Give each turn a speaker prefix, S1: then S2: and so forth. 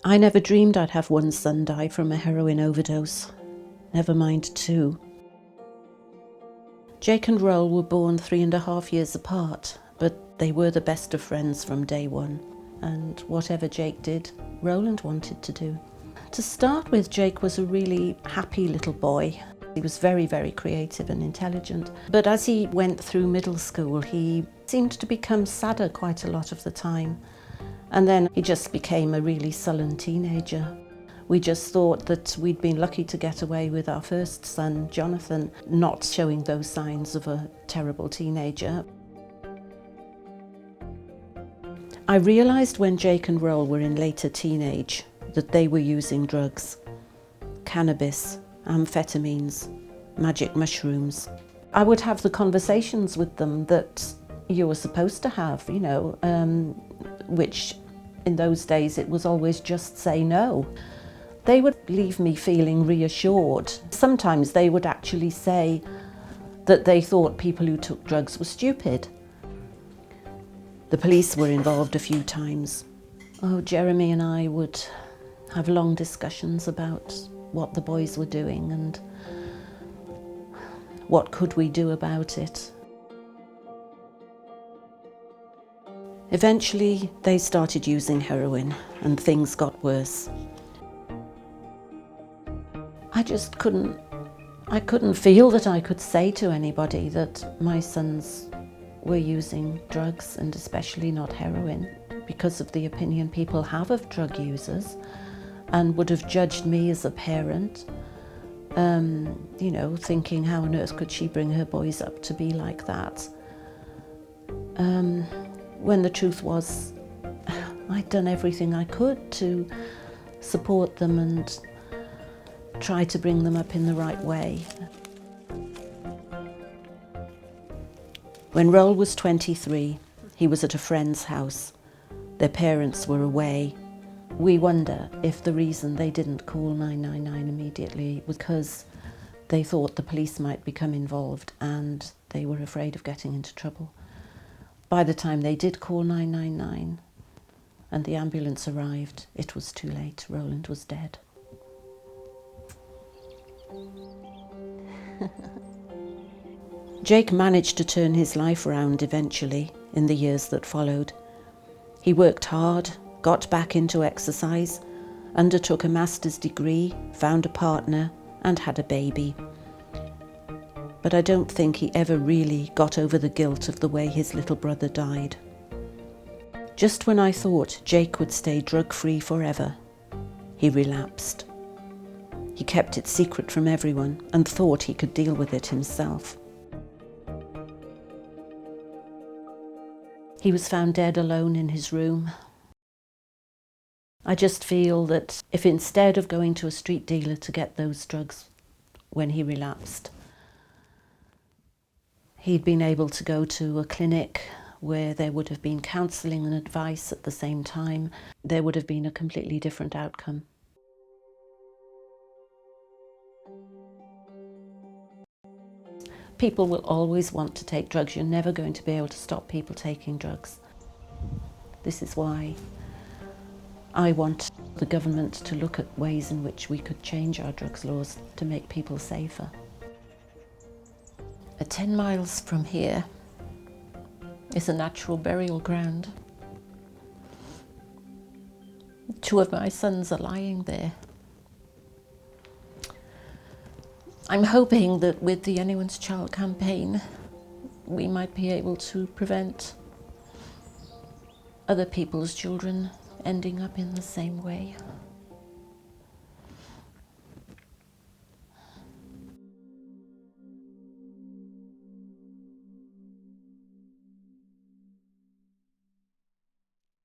S1: I never dreamed I'd have one son die from a heroin overdose, never mind two. Jake and Roll were born 3.5 years apart, but they were the best of friends from day one, and whatever Jake did, Roland wanted to do. To start with, Jake was a really happy little boy. He was very, very creative and intelligent, but as he went through middle school, he seemed to become sadder quite a lot of the time. And then he just became a really sullen teenager. We just thought that we'd been lucky to get away with our first son, Jonathan, not showing those signs of a terrible teenager. I realised when Jake and Roll were in later teenage that they were using drugs. Cannabis, amphetamines, magic mushrooms. I would have the conversations with them that you were supposed to have, which in those days it was always just say no. They would leave me feeling reassured. Sometimes they would actually say that they thought people who took drugs were stupid. The police were involved a few times. Oh, Jeremy and I would have long discussions about what the boys were doing and what could we do about it. Eventually, they started using heroin and things got worse. I couldn't feel that I could say to anybody that my sons were using drugs, and especially not heroin, because of the opinion people have of drug users and would have judged me as a parent, thinking how on earth could she bring her boys up to be like that. When the truth was, I'd done everything I could to support them and try to bring them up in the right way. When Roll was 23, he was at a friend's house. Their parents were away. We wonder if the reason they didn't call 999 immediately was because they thought the police might become involved and they were afraid of getting into trouble. By the time they did call 999 and the ambulance arrived, it was too late. Roland was dead. Jake managed to turn his life around eventually in the years that followed. He worked hard, got back into exercise, undertook a master's degree, found a partner, and had a baby. But I don't think he ever really got over the guilt of the way his little brother died. Just when I thought Jake would stay drug-free forever, he relapsed. He kept it secret from everyone and thought he could deal with it himself. He was found dead alone in his room. I just feel that if instead of going to a street dealer to get those drugs when he relapsed, he'd been able to go to a clinic where there would have been counselling and advice at the same time, there would have been a completely different outcome. People will always want to take drugs. You're never going to be able to stop people taking drugs. This is why I want the government to look at ways in which we could change our drugs laws to make people safer. 10 miles from here is a natural burial ground. 2 of my sons are lying there. I'm hoping that with the Anyone's Child campaign, we might be able to prevent other people's children ending up in the same way.